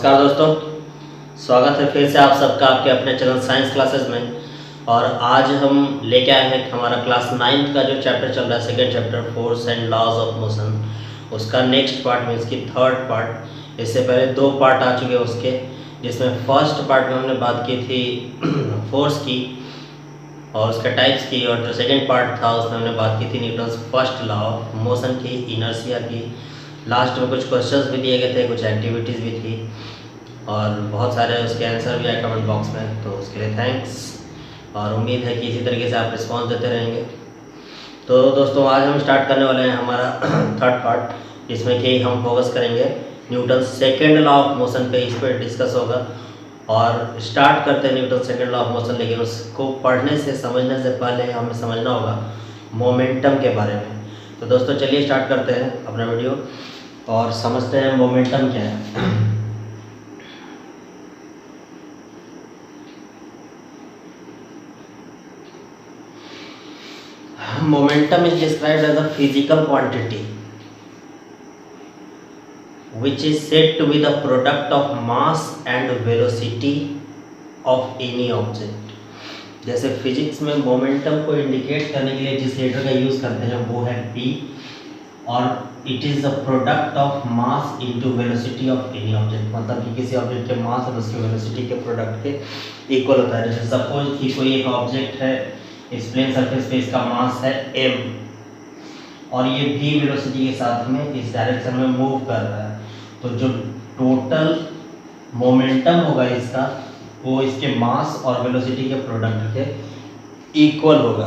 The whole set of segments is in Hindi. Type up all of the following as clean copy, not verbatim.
नमस्कार दोस्तों, स्वागत है फिर से आप सबका आपके अपने चैनल साइंस क्लासेस में। और आज हम लेके आए हैं हमारा क्लास 9th का जो चैप्टर चल रहा है, second chapter force and laws of motion, उसका नेक्स्ट पार्ट में इसकी थर्ड पार्ट। इससे पहले 2 पार्ट आ चुके हैं उसके, जिसमें फर्स्ट पार्ट में हमने बात की थी फोर्स की और उसका टाइप्स की, और जो सेकेंड पार्ट था उसमें हमने बात की थी Newton's first law of motion की, इनर्शिया की। लास्ट में कुछ क्वेश्चंस भी दिए गए थे, कुछ एक्टिविटीज़ भी थी और बहुत सारे उसके आंसर भी आए कमेंट बॉक्स में, तो उसके लिए थैंक्स। और उम्मीद है कि इसी तरीके से आप रिस्पॉन्स देते रहेंगे। तो दोस्तों आज हम स्टार्ट करने वाले हैं हमारा थर्ड पार्ट, जिसमें कि हम फोकस करेंगे Newton second law of motion पे, इस पर डिस्कस होगा। और स्टार्ट करते हैं Newton second law of motion, लेकिन उसको पढ़ने से समझने से पहले हमें समझना होगा मोमेंटम के बारे में। तो दोस्तों चलिए स्टार्ट करते हैं अपना वीडियो और समझते हैं मोमेंटम क्या है। Momentum is described as a physical quantity which is said to be the product of mass and velocity of any object। जैसे फिजिक्स में मोमेंटम को इंडिकेट करने के लिए जिस लेटर का यूज़ करते हैं वो है p, और it is the product of mass into velocity of any object. मतलब कि किसी ऑब्जेक्ट के मास और उसके वेलोसिटी के प्रोडक्ट के इक्वल होता है। जैसे सपोज कि कोई एक ऑब्जेक्ट है, इस प्लेन सरफेस पे इसका मास है m और ये v वेलोसिटी के साथ में इस डायरेक्शन में मूव कर रहा है, तो जो टोटल मोमेंटम होगा इसका वो इसके मास और वेलोसिटी के प्रोडक्ट के इक्वल होगा।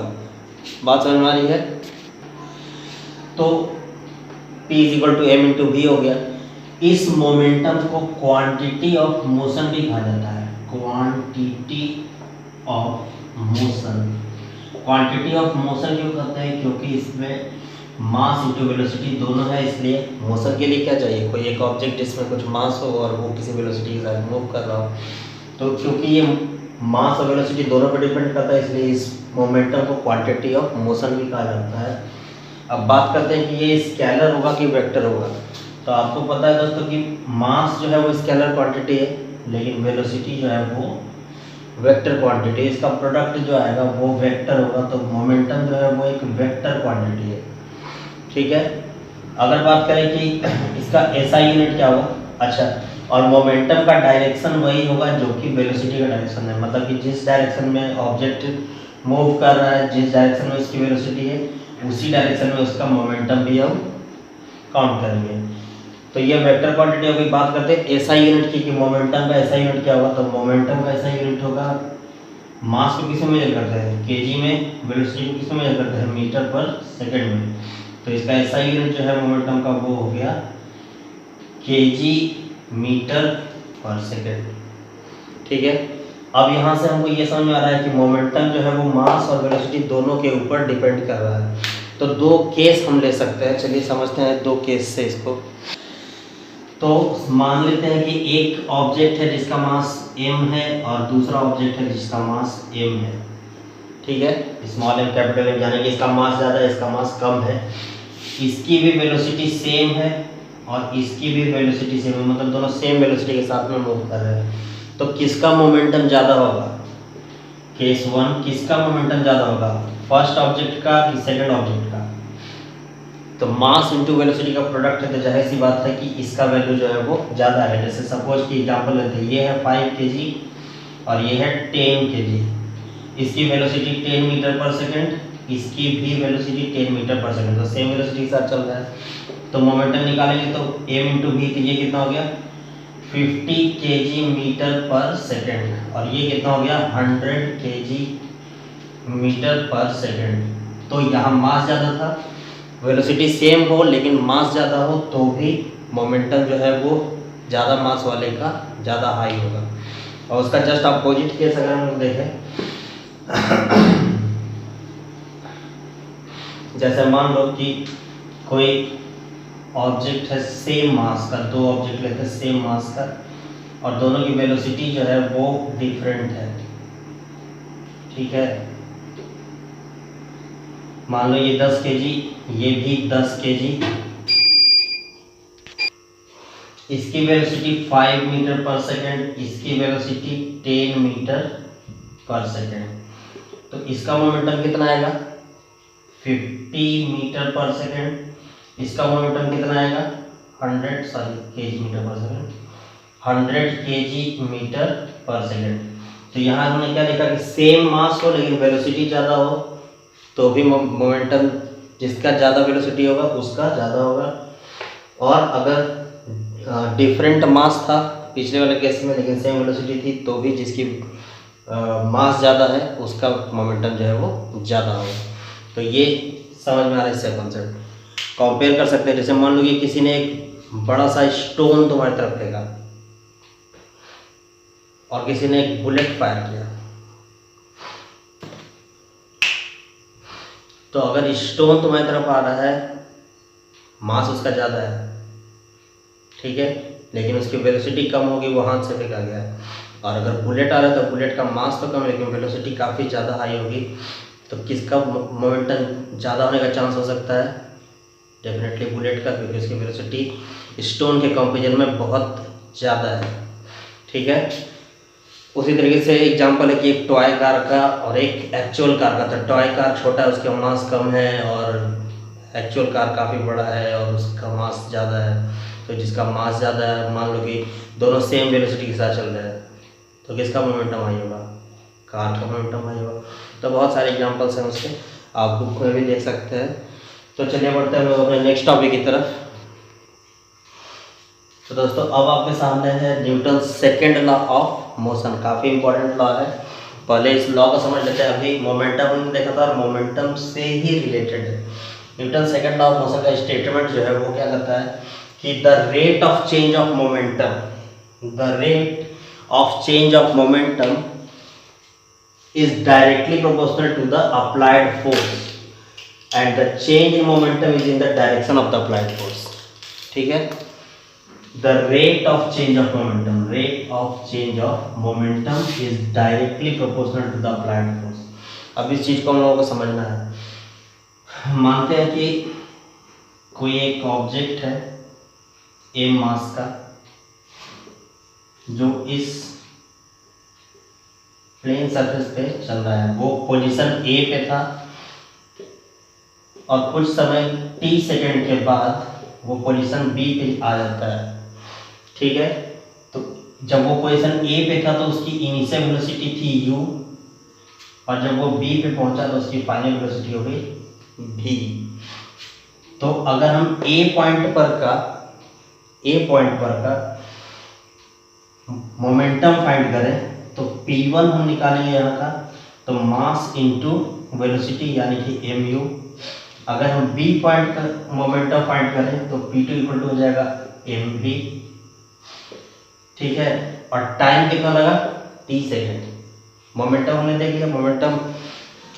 बात समझ में आ रही है? तो p is equal to m into v हो गया। इस मोमेंटम को क्वांटिटी ऑफ मोशन भी कहा जाता है। Quantity of motion, quantity of motion क्यों कहते हैं? क्योंकि इसमें मास इंटू वेलोसिटी दोनों है, इसलिए मोशन के लिए क्या चाहिए? कोई एक ऑब्जेक्ट जिसमें कुछ मास हो और वो किसी वेलोसिटी के साथ मूव कर रहा हो, तो क्योंकि ये मास और वेलोसिटी दोनों पर डिपेंड करता है, इसलिए इस मोमेंटम को क्वांटिटी ऑफ मोशन भी कहा जाता है। अब बात करते हैं कि ये स्केलर होगा कि वेक्टर होगा। तो आपको पता है दोस्तों कि मास जो है वो स्केलर क्वांटिटी है, लेकिन वेलोसिटी जो है वो वेक्टर क्वांटिटी। इसका प्रोडक्ट जो आएगा वो वेक्टर होगा, तो मोमेंटम जो है वो एक वेक्टर क्वांटिटी है। ठीक है, अगर बात करें कि इसका एसआई यूनिट क्या होगा, अच्छा, और मोमेंटम का डायरेक्शन वही होगा जो कि वेलोसिटी का डायरेक्शन है। मतलब कि जिस डायरेक्शन में ऑब्जेक्ट मूव कर रहा है, जिस डायरेक्शन में उसकी वेलोसिटी है, उसी डायरेक्शन में उसका मोमेंटम भी हम काउंट करेंगे। तो ये वेक्टर क्वांटिटी होगी। बात करते हैं एसआई यूनिट की, कि मोमेंटम का एसआई यूनिट क्या होगा। तो मोमेंटम का एसआई यूनिट होगा, मास को किसमें मेजर करते हैं? केजी में। वेलोसिटी को किसमें मेजर करते हैं? मीटर पर सेकंड में। तो इसका एसआई यूनिट जो है मोमेंटम का वो हो गया केजी मीटर पर सेकंड। ठीक है, अब यहाँ से हमको ये समझ में आ रहा है कि मोमेंटम जो है वो मास और वेलोसिटी दोनों के ऊपर डिपेंड कर रहा है। तो 2 केस हम ले सकते हैं, चलिए समझते हैं 2 केस से इसको। तो मान लेते हैं कि एक ऑब्जेक्ट है जिसका मास m है और दूसरा ऑब्जेक्ट है जिसका मास m है। ठीक है, स्मॉल m कैपिटल M, यानी कि इसका मास ज़्यादा है, इसका मास कम है। इसकी भी वेलोसिटी सेम है और इसकी भी वेलोसिटी सेम है, मतलब दोनों सेम वेलोसिटी के साथ में मूव कर रहे हैं। तो किसका मोमेंटम ज़्यादा होगा? केस 1, किसका मोमेंटम ज़्यादा होगा? फर्स्ट ऑब्जेक्ट का कि सेकंड ऑब्जेक्ट का? तो मास इंटू वेलोसिटी का प्रोडक्ट है, तो जाहिर सी बात है कि इसका वैल्यू जो है वो ज़्यादा है। जैसे सपोज की एग्जांपल लेते हैं, ये है 5 kg और ये है 10 kg। इसकी वेलोसिटी 10 मीटर पर सेकंड, इसकी भी वेलोसिटी 10 मीटर पर सेकंड, तो सेम वेलोसिटी के साथ चल रहा है। तो मोमेंटम निकालेंगे तो m इंटू वी, तो ये कितना हो गया? 50 kg मीटर पर सेकंड, और ये कितना हो गया? 100 kg मीटर पर सेकंड। तो यहाँ मास ज़्यादा था, वेलोसिटी सेम हो लेकिन मास ज़्यादा हो, तो भी मोमेंटम जो है वो ज़्यादा मास वाले का ज़्यादा हाई होगा। और उसका जस्ट अपोजिट केस अगर हम देखें, जैसे मान लो कि कोई ऑब्जेक्ट है सेम मास का, 2 ऑब्जेक्ट लेते हैं सेम मास का, और दोनों की वेलोसिटी जो है वो डिफरेंट है। ठीक है, मान लो ये 10 kg, ये भी 10 kg, इसकी वेलोसिटी 5 मीटर पर सेकेंड, इसकी वेलोसिटी 10 मीटर पर सेकेंड, तो इसका मोमेंटम कितना आएगा 50 मीटर पर सेकेंड, इसका मोमेंटम कितना आएगा 100 KG metre per second, 100 KG metre per second. तो यहाँ हमने क्या देखा कि सेम मास हो लेकिन वेलोसिटी ज़्यादा हो तो भी मोमेंटम जिसका ज़्यादा वेलोसिटी होगा उसका ज़्यादा होगा, और अगर डिफरेंट मास था पिछले वाले केस में लेकिन सेम वेलोसिटी थी तो भी जिसकी मास ज़्यादा है उसका मोमेंटम जो है वो ज़्यादा होगा। तो ये समझ में आ रहा है इससे कॉन्सेप्ट। कंपेयर कर सकते हैं, जैसे मान लो कि किसी ने एक बड़ा सा स्टोन तुम्हारी तरफ फेंका और किसी ने एक बुलेट फायर किया, तो अगर स्टोन तुम्हारी तरफ आ रहा है मास उसका ज़्यादा है, ठीक है, लेकिन उसकी वेलोसिटी कम होगी, वो हाथ से फेंका गया है। और अगर बुलेट आ रहा है तो बुलेट का मास तो कम है लेकिन वेलोसिटी काफ़ी ज़्यादा हाई होगी, तो किसका मोमेंटम ज़्यादा होने का चांस हो सकता है, डेफिनेटली बुलेट का, क्योंकि उसकी वेलोसिटी स्टोन के कंपेरिजन में बहुत ज़्यादा है। ठीक है, उसी तरीके से एग्जांपल है कि एक टॉय कार का और एक एक्चुअल कार का, तो टॉय कार छोटा है उसका मास कम है और एक्चुअल कार काफ़ी बड़ा है और उसका मास ज़्यादा है। तो जिसका मास ज़्यादा है, मान लो कि दोनों सेम वेलोसिटी के साथ चल रहे हैं, तो किसका मोमेंटम हाई होगा, कार का मोमेंटम हाई होगा। तो बहुत सारे एग्जांपल्स हैं उसके, आप बुक में भी देख सकते हैं। तो चलिए बढ़ते हैं हम लोग अपने नेक्स्ट टॉपिक की तरफ। तो दोस्तों अब आपके सामने है Newton second law of motion, काफ़ी इंपॉर्टेंट लॉ है। पहले इस लॉ को समझ लेते हैं। अभी मोमेंटम हमने देखा था और मोमेंटम से ही रिलेटेड है। Newton second law of motion का स्टेटमेंट जो है वो क्या कहता है कि the rate of change of momentum, the rate of change of momentum is directly proportional to the applied force and the change in momentum is in the direction of the applied force. ठीक है, the rate of change of momentum, rate of change of momentum is directly proportional to the applied force. अब इस चीज को हम लोगों को समझना है। मानते हैं कि कोई एक ऑब्जेक्ट है m मास का जो इस प्लेन सरफेस पे चल रहा है, वो पोजीशन ए पे था और कुछ समय t सेकेंड के बाद वो पोजीशन बी पे आ जाता है। ठीक है, तो जब वो पोजीशन ए पे था तो उसकी इनिशियल वेलोसिटी थी u और जब वो बी पे पहुंचा तो उसकी फाइनल वेलोसिटी हो गई v। तो अगर हम ए पॉइंट पर का मोमेंटम फाइंड करें तो P1 हम निकालेंगे यहाँ का, तो मास इनटू वेलोसिटी यानी कि mu। अगर हम B पॉइंट का मोमेंटम फाइंड करें तो P2 इक्वल टू हो जाएगा mv। ठीक है, और टाइम कितना लगा t सेकेंड। मोमेंटम हमने देख लिया, मोमेंटम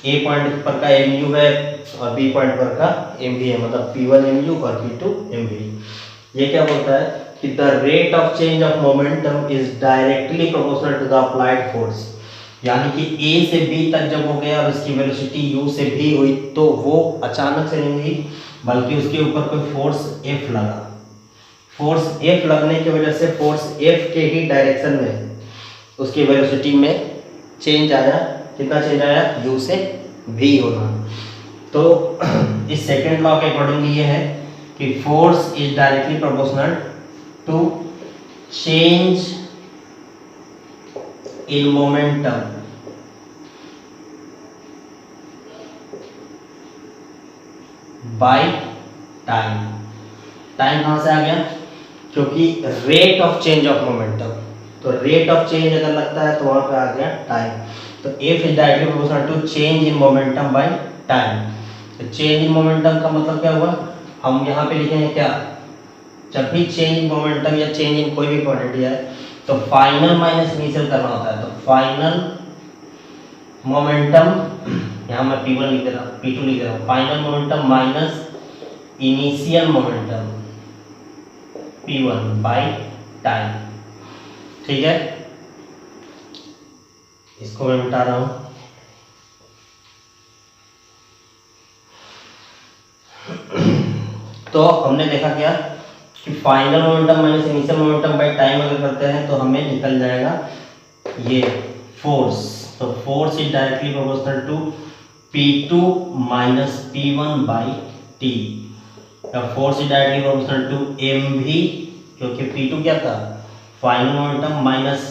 A पॉइंट पर का mu है और B पॉइंट पर का mv है, मतलब P1 mu और P2 mv। ये क्या बोलता है कि the rate of change of momentum is directly proportional to the applied force, यानी कि A से B तक जब हो गया और उसकी वेलोसिटी U से B हुई तो वो अचानक से नहीं हुई बल्कि उसके ऊपर कोई फोर्स F लगा। फोर्स F लगने की वजह से फोर्स F के ही डायरेक्शन में उसकी वेलोसिटी में चेंज आया। कितना चेंज आया, U से V होना। तो इस सेकेंड लॉ के अकॉर्डिंगली ये है कि force is directly proportional to change in momentum by time। Time कहाँ से आ गया, क्योंकि rate of change of momentum, तो रेट ऑफ चेंज अगर लगता है तो वहां पे आ गया टाइम। तो F is directly proportional to change in momentum by time. तो चेंज इन मोमेंटम का मतलब क्या हुआ, हम यहाँ पे लिखेंगे क्या, जब भी चेंज इन मोमेंटम या चेंज इन कोई भी क्वांटिटी है तो फाइनल माइनस इनिशियल करना होता है। तो फाइनल मोमेंटम, यहाँ मैं P1 लिख दे रहा हूँ, P2 लिख दे रहा हूँ, final momentum minus initial momentum P1 by time. ठीक है, इसको मैं मिटा रहा हूँ। तो हमने देखा क्या कि final momentum minus initial momentum by time अगर करते हैं तो हमें निकल जाएगा ये फोर्स। तो force is directly proportional to P2 minus P1 by t. Force is directly proportional to mv, क्योंकि P2 क्या था, final momentum, minus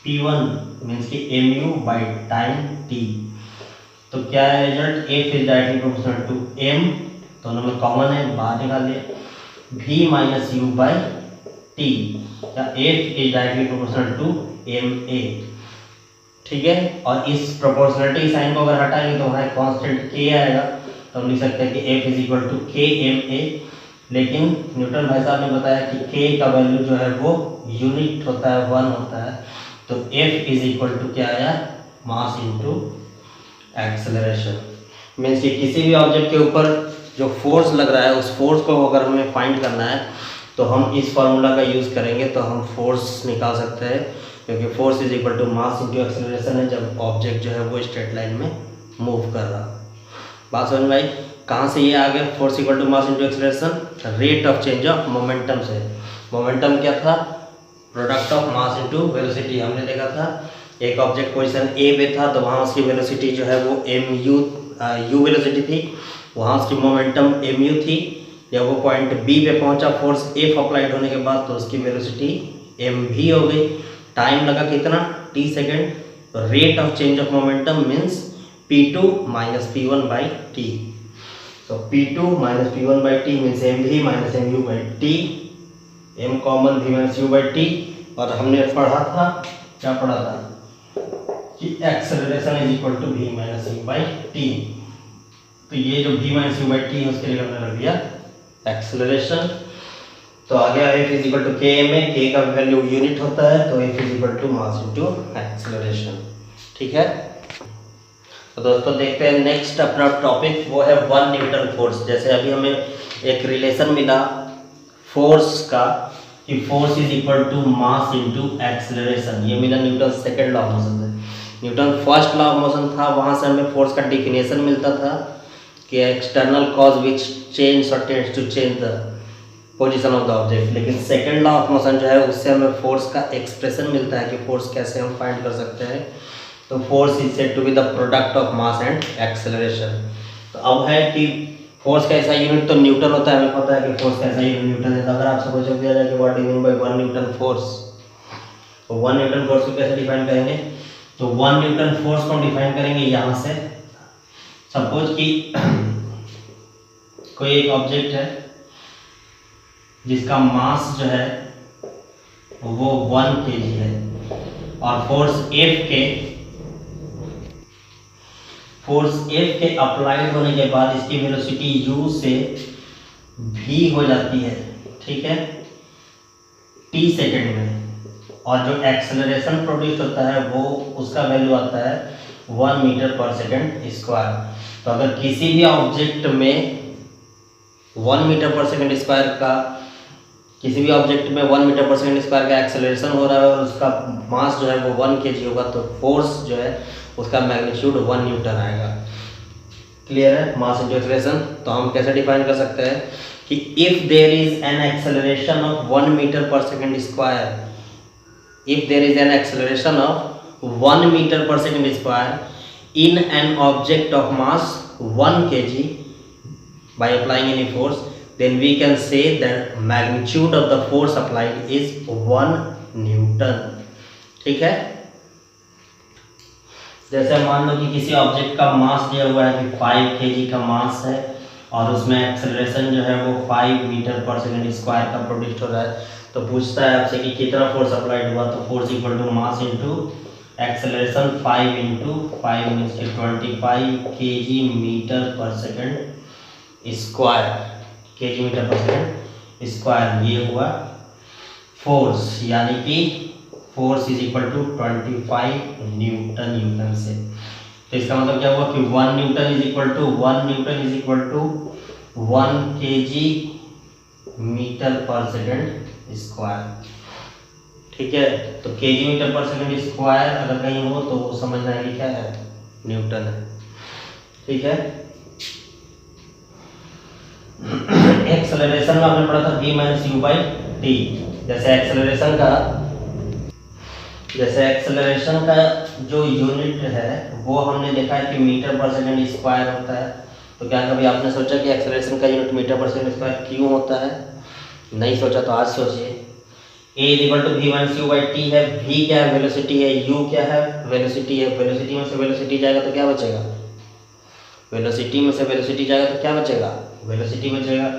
P1 means कि mu बाई टाइम t। तो क्या है result, F is directly proportional to m, दोनों में कॉमन है, बाहर निकाल दिया, v minus u by t, या F is directly proportional to ma। ठीक है, और इस प्रोपोर्शनलिटी साइन को अगर हटाएंगे तो वहाँ कांस्टेंट k आएगा, तो हम लिख सकते हैं कि F is equal to k ma। लेकिन न्यूटन भाई साहब ने बताया कि k का वैल्यू जो है वो यूनिट होता है, 1 होता है, तो F इज इक्वल टू क्या आया, मास इनटू एक्सेलरेशन। मीन्स कि किसी भी ऑब्जेक्ट के ऊपर जो फोर्स लग रहा है उस फोर्स को अगर हमें फाइंड करना है तो हम इस फार्मूला का यूज़ करेंगे, तो हम फोर्स निकाल सकते हैं, क्योंकि force is equal to mass into acceleration है जब ऑब्जेक्ट जो है वो स्ट्रेट लाइन में मूव कर रहा। बात समझ में आई, कहाँ से ये आ गया force equal to mass into acceleration, rate of change of momentum से। मोमेंटम क्या था, product of mass into velocity. हमने देखा था एक ऑब्जेक्ट पोजीशन ए पे था तो वहाँ उसकी वेलोसिटी जो है वो यू वेलोसिटी थी, वहाँ उसकी मोमेंटम mu थी। जब वो पॉइंट बी पे पहुँचा फोर्स F अप्लाइड होने के बाद तो उसकी वेलोसिटी mv हो गई। टाइम लगा कितना, t second. Rate of change of momentum means P2 minus P1 by t. तो P2 minus P1 by t means mv minus mu by t, m common v minus u by t. और हमने पढ़ा था, क्या पढ़ा था कि acceleration is equal to v minus u by t. तो ये जो v minus u by t है उसके लिए हमने रख दिया एक्सेलरेशन। तो आ गया F इज इक्वल टू के में, के का वैल्यू यूनिट होता है, तो F is equal to mass into acceleration. ठीक है, तो दोस्तों देखते हैं नेक्स्ट अपना टॉपिक, वो है 1 न्यूटन फोर्स। जैसे अभी हमें एक रिलेशन मिला फोर्स का कि force is equal to mass into acceleration, ये मिला Newton second law of motion से। Newton first law of motion था, वहाँ से हमें फोर्स का डिफिनेशन मिलता था कि एक्सटर्नल कॉज विच चेंज और tends to change the position of the object. लेकिन सेकंड लॉ ऑफ मोशन जो है उससे हमें फोर्स का एक्सप्रेशन मिलता है कि फोर्स कैसे हम फाइंड कर सकते हैं। तो force is said to be the product of mass and acceleration. तो अब है कि फोर्स का ऐसा यूनिट तो न्यूटन होता है, हमें पता है कि फोर्स का ऐसा यूनिट न्यूटन है। तो अगर आपसे क्वेश्चन दिया जाए कि what is mean by 1 Newton force, तो 1 न्यूटन फोर्स को कैसे डिफाइन करेंगे, तो 1 न्यूटन फोर्स को डिफाइन करेंगे यहाँ से। सपोज कि कोई एक ऑब्जेक्ट है जिसका मास जो है वो 1 kg है और फोर्स F के अप्लाइड होने के बाद इसकी वेलोसिटी u से v हो जाती है, ठीक है, t सेकेंड में। और जो एक्सेलरेशन प्रोड्यूस होता है वो उसका वैल्यू आता है 1 मीटर पर सेकेंड स्क्वायर। तो अगर किसी भी ऑब्जेक्ट में 1 मीटर पर सेकेंड स्क्वायर का, किसी भी ऑब्जेक्ट में 1 मीटर पर सेकेंड स्क्वायर का एक्सेलरेशन हो रहा है और उसका मास जो है वो 1 kg होगा, तो फोर्स जो है उसका मैग्नीट्यूड 1 न्यूटन आएगा। क्लियर है, मास इनटू एक्सेलरेशन। तो हम कैसे डिफाइन कर सकते हैं कि if there is an acceleration of 1 metre per second square, if there is an acceleration of 1 metre per second square in an object of mass 1 kg by applying any force, then we can say that magnitude of the force applied is 1 Newton. ठीक है, जैसे मान लो कि किसी ऑब्जेक्ट का मास दिया हुआ है कि 5 kg का मास है और उसमें एक्सेलरेशन जो है वो 5 मीटर पर सेकेंड स्क्वायर का प्रोड्यूस हो रहा है, तो पूछता है आपसे कि कितना फोर्स अप्लाइड हुआ, तो force equal to mass into acceleration 5 into 5 means 25 kg metre per second square, kg metre per second square, ये हुआ फोर्स, यानी कि force is equal to 25 Newton से। तो इसका मतलब क्या हुआ कि 1 Newton is equal to 1 kg metre per second square. ठीक है, तो kg metre per second square अगर कहीं हो तो वो समझना है कि क्या है, न्यूटन है। ठीक है, एक्सेलरेशन में आपने पढ़ा था v minus u by T. जैसे एक्सेलरेशन का जो यूनिट है वो हमने देखा है कि मीटर पर सेकंड स्क्वायर होता है। तो क्या कभी आपने सोचा कि एक्सेलरेशन का unit metre per second square क्यों होता है? नहीं सोचा तो आज सोचिए। a equal to v minus u by t है। v क्या है? वेलोसिटी है। u क्या है? वेलोसिटी है। वेलोसिटी में से वेलोसिटी जाएगा तो क्या बचेगा? वेलोसिटी में से वेलोसिटी जाएगा तो क्या बचेगा? वेलोसिटी बचेगा।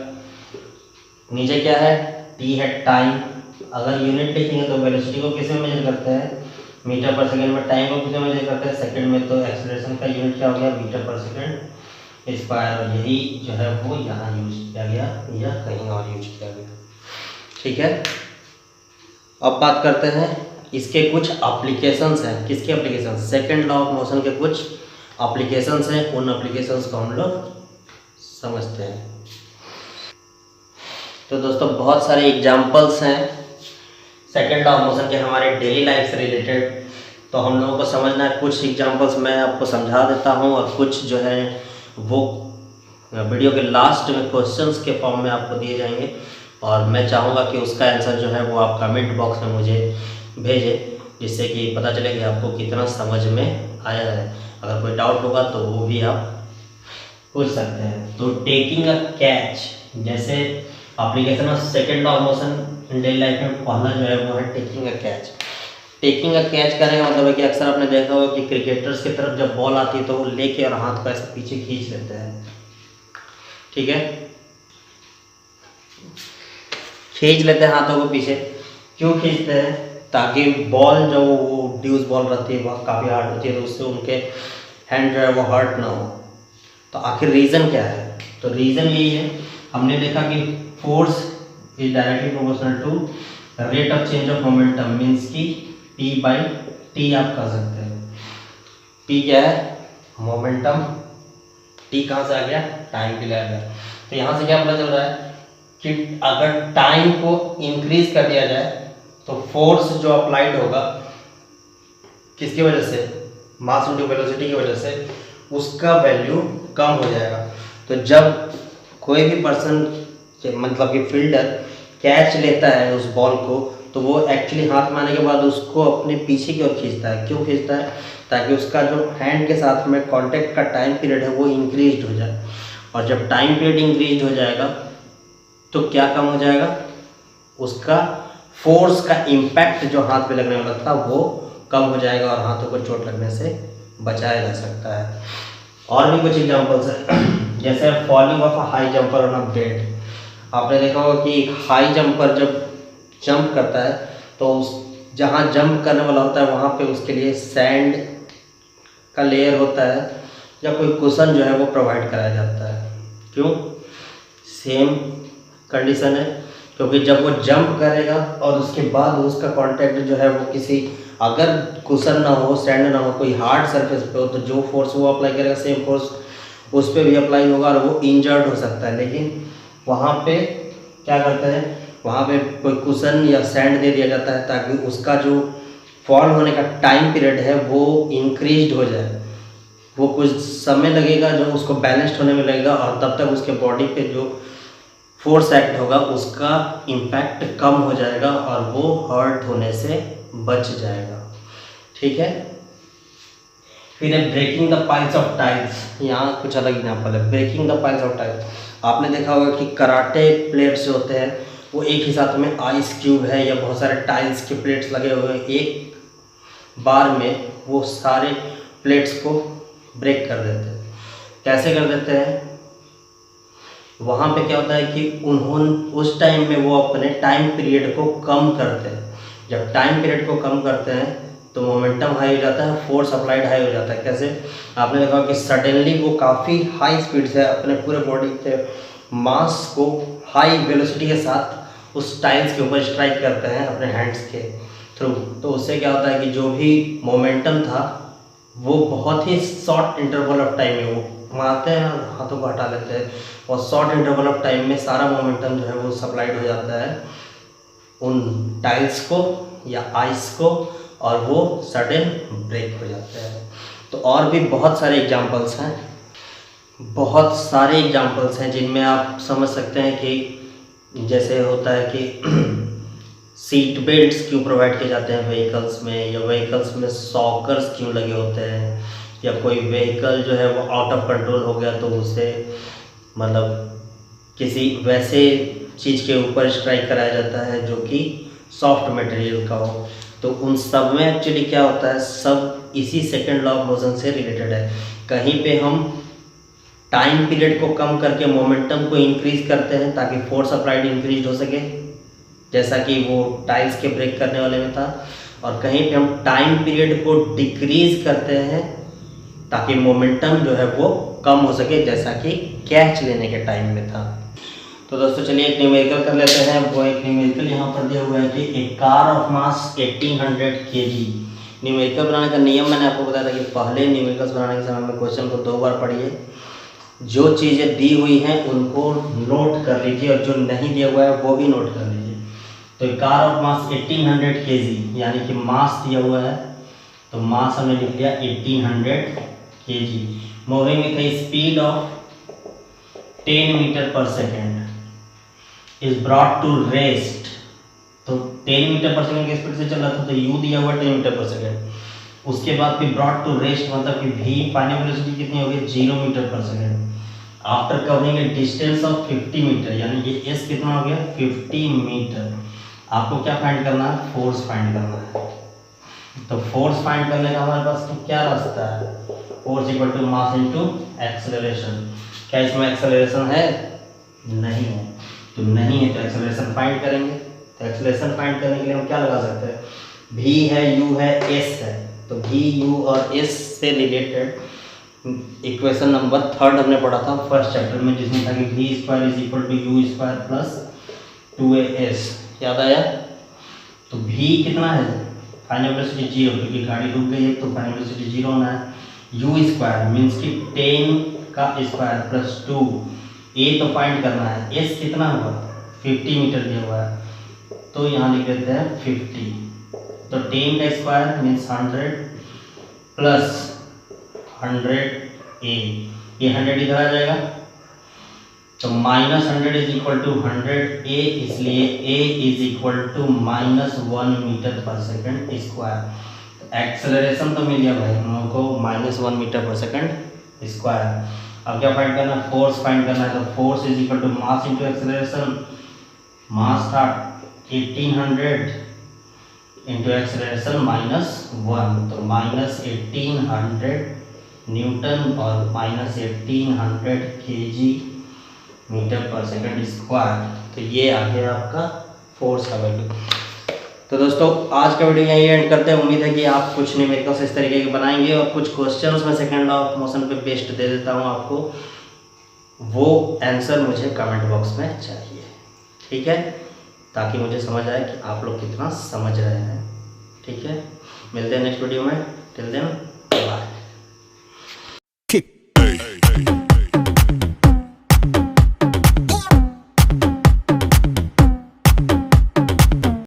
नीचे क्या है? t है टाइम। अगर यूनिट लिखेंगे तो वेलोसिटी को किस में मेजर करते हैं? मीटर पर सेकंड में। टाइम को किस में मेजर करते हैं? सेकंड में। तो एक्सेलरेशन का यूनिट क्या हो गया? Metre per second square. और यही जो है वो यहाँ यूज किया गया या कहीं और यूज किया गया। ठीक है, अब बात करते हैं इसके कुछ एप्लीकेशंस हैं। किसके application? Second law of motion के कुछ एप्लीकेशंस हैं। उन एप्लीकेशंस को हम लोग समझते हैं। तो दोस्तों बहुत सारे एग्जांपल्स हैं सेकंड लॉ ऑफ मोशन के हमारे डेली लाइफ से रिलेटेड। तो हम लोगों को समझना है। कुछ एग्जांपल्स मैं आपको समझा देता हूं और कुछ जो है वो वीडियो के लास्ट में क्वेश्चंस के फॉर्म में आपको दिए जाएंगे। और मैं चाहूँगा कि उसका आंसर जो है वो आप कमेंट बॉक्स में मुझे भेजें, जिससे कि पता चले कि आपको कितना समझ में आया है। अगर कोई डाउट होगा तो वो भी आप पूछ सकते हैं। तो टेकिंग अ कैच, जैसे application of second law of motion in daily life में पहला जो है वो है taking a catch. Taking a catch करने का मतलब है कि अक्सर आपने देखा होगा कि क्रिकेटर्स की तरफ जब बॉल आती है तो वो लेके और हाथ को ऐसे पीछे खींच लेते हैं। ठीक है, खींच लेते हैं हाथों को पीछे। क्यों खींचते हैं? ताकि बॉल जो वो ड्यूस बॉल रहती है बहुत काफ़ी हार्ड होती है, तो उससे उनके हैंड जो है वो हर्ट ना हो। तो आखिर रीज़न क्या है? तो रीज़न यही है, हमने देखा कि force is directly proportional to rate of change of momentum, means की p बाई टी आप कर सकते हैं। p क्या है? मोमेंटम। t कहाँ से आ गया? टाइम के लिए आ गया। तो यहाँ से क्या पता चल रहा है कि अगर टाइम को इंक्रीज कर दिया जाए तो फोर्स जो अप्लाइड होगा किसकी वजह से? मास इनटू वेलोसिटी की वजह से, उसका वैल्यू कम हो जाएगा। तो जब कोई भी पर्सन मतलब कि फील्डर कैच लेता है उस बॉल को, तो वो एक्चुअली हाथ में आने के बाद उसको अपने पीछे की ओर खींचता है। क्यों खींचता है? ताकि उसका जो हैंड के साथ में कांटेक्ट का टाइम पीरियड है वो इंक्रीज हो जाए। और जब टाइम पीरियड इंक्रीज हो जाएगा तो क्या कम हो जाएगा? उसका फोर्स का इम्पैक्ट जो हाथ पे लगने वाला था वो कम हो जाएगा और हाथों को चोट लगने से बचाया जा सकता है। और भी कुछ एग्जांपल्स हैं, जैसे falling of a high jumper on a bed. आपने देखा होगा कि हाई जंपर जब जंप करता है तो उस जहाँ जंप करने वाला होता है वहाँ पे उसके लिए सैंड का लेयर होता है या कोई कुशन जो है वो प्रोवाइड कराया जाता है। क्यों? सेम कंडीशन है, क्योंकि जब वो जंप करेगा और उसके बाद उसका कांटेक्ट जो है वो किसी, अगर कुशन ना हो, सैंड ना हो, कोई हार्ड सरफेस पे हो, तो जो फोर्स वो अप्लाई करेगा सेम फोर्स उस पर भी अप्लाई होगा और वो इंजर्ड हो सकता है। लेकिन वहाँ पे क्या करते हैं, वहाँ पे कोई कुशन या सैंड दे दिया जाता है ताकि उसका जो फॉल होने का टाइम पीरियड है वो इंक्रीज हो जाए। वो कुछ समय लगेगा जो उसको बैलेंस्ड होने में लगेगा और तब तक उसके बॉडी पे जो फोर्स एक्ट होगा उसका इम्पैक्ट कम हो जाएगा और वो हर्ट होने से बच जाएगा। ठीक है, फिर है breaking the piles of tiles. यहाँ कुछ अलग एग्जाम्पल है, breaking the piles of tiles. आपने देखा होगा कि कराटे प्लेट्स जो होते हैं वो एक ही साथ में आइस क्यूब है या बहुत सारे टाइल्स के प्लेट्स लगे हुए हैं, एक बार में वो सारे प्लेट्स को ब्रेक कर देते हैं। कैसे कर देते हैं? वहाँ पे क्या होता है कि उन्होंने उस टाइम में वो अपने टाइम पीरियड को कम करते हैं। जब टाइम पीरियड को कम करते हैं तो मोमेंटम हाई हो जाता है, फोर्स अप्लाइड हाई हो जाता है। कैसे? आपने देखा कि सडनली वो काफ़ी हाई स्पीड से अपने पूरे बॉडी के मास को हाई वेलोसिटी के साथ उस टाइल्स के ऊपर स्ट्राइक करते हैं अपने हैंड्स के थ्रू। तो उससे क्या होता है कि जो भी मोमेंटम था वो बहुत ही शॉर्ट इंटरवल ऑफ टाइम में वो मारते हैं और हाथों को हटा लेते हैं और शॉर्ट इंटरवल ऑफ टाइम में सारा मोमेंटम जो है वो सप्लाइड हो जाता है उन टाइल्स को या आइस को और वो सडन ब्रेक हो जाते हैं। तो और भी बहुत सारे एग्जांपल्स हैं, बहुत सारे एग्जांपल्स हैं जिनमें आप समझ सकते हैं कि जैसे होता है कि सीट बेल्ट्स क्यों प्रोवाइड किए जाते हैं व्हीकल्स में, या व्हीकल्स में सॉकर्स क्यों लगे होते हैं, या कोई व्हीकल जो है वो आउट ऑफ कंट्रोल हो गया तो उसे मतलब किसी वैसे चीज़ के ऊपर स्ट्राइक कराया जाता है जो कि सॉफ्ट मटेरियल का हो। तो उन सब में एक्चुअली क्या होता है, सब इसी सेकंड लॉ ऑफ मोशन से रिलेटेड है। कहीं पे हम टाइम पीरियड को कम करके मोमेंटम को इंक्रीज करते हैं ताकि फोर्स अप्लाइड इंक्रीज हो सके, जैसा कि वो टाइल्स के ब्रेक करने वाले में था। और कहीं पे हम टाइम पीरियड को डिक्रीज करते हैं ताकि मोमेंटम जो है वो कम हो सके, जैसा कि कैच लेने के टाइम में था। तो दोस्तों चलिए एक न्यूमेरिकल कर लेते हैं। वो एक न्यूमेरिकल यहाँ पर दिया हुआ है कि a car of mass 1800 kg। Numerical बनाने का नियम मैंने आपको बताया था कि पहले न्यूमेरिकल्स बनाने के समय में क्वेश्चन को 2 बार पढ़िए, जो चीज़ें दी हुई हैं उनको नोट कर लीजिए और जो नहीं दिया हुआ है वो भी नोट कर लीजिए। तो ए कार ऑफ मास 1800 kg यानी कि मास दिया हुआ है, तो मास हमने लिख लिया 1800 kg, moving with a speed of 10 metre per second is brought to rest. तो 10 मीटर पर सेकेंड की स्पीड से चल रहा था, तो यू दिया हुआ 10 मीटर पर सेकेंड। उसके बाद फिर ब्रॉट टू रेस्ट मतलब कि भी फाइनल वेलोसिटी कितनी होगी, 0 metre per second. After covering a distance of 50 metre, यानी ये एस कितना हो गया 50 मीटर। आपको क्या फाइंड करना है, फोर्स फाइंड करना है। तो फोर्स फाइंड करने का हमारे पास तो क्या रास्ता है, force equal to mass into acceleration. क्या इसमें एक्सेलरेशन है, नहीं है, तो नहीं है तो एक्सेलरेशन फाइंड करेंगे। तो एक्सेलरेशन फाइंड करने के लिए हम क्या लगा सकते हैं, v है, u है, s है। तो v, u और s से रिलेटेड इक्वेशन नंबर 3 हमने पढ़ा था फर्स्ट चैप्टर में, जिसमें था कि v² is equal to u² plus 2as, याद आया। तो v कितना है, फाइनल वेलोसिटी 0, क्योंकि गाड़ी रुक गई है तो फाइनल वेलोसिटी 0 होना है। u² मीन्स कि 10 का स्क्वायर प्लस 2, a तो फाइंड करना है, s कितना हुआ 50 मीटर दिया हुआ है, तो यहाँ लिख देते हैं 50। तो 10 का स्क्वायर मीन्स 100 प्लस 100a, ये 100 इधर आ जाएगा, तो -100 इज इक्वल टू 100a, इसलिए a is equal to -1 metre per second square. Acceleration तो मिल गया भाई हम लोग को -1 मीटर पर सेकेंड स्क्वायर। अब क्या फाइंड करना है, फोर्स फाइंड करना है। तो force is equal to mass into acceleration. Mass था 1800 इंटू एक्सेलरेशन -1, तो -1800 न्यूटन और -1800 kg metre per second square. तो ये आ गया आपका फोर्स का वैल्यू। तो दोस्तों आज का वीडियो यहीं एंड करते हैं। उम्मीद है कि आप कुछ न्यूमेरिकल्स इस तरीके के बनाएंगे और कुछ क्वेश्चंस में सेकंड लॉ ऑफ मोशन पे बेस्ड दे देता हूँ आपको, वो आंसर मुझे कमेंट बॉक्स में चाहिए, ठीक है, ताकि मुझे समझ आए कि आप लोग कितना समझ रहे हैं। ठीक है, मिलते हैं नेक्स्ट वीडियो में, टिल देन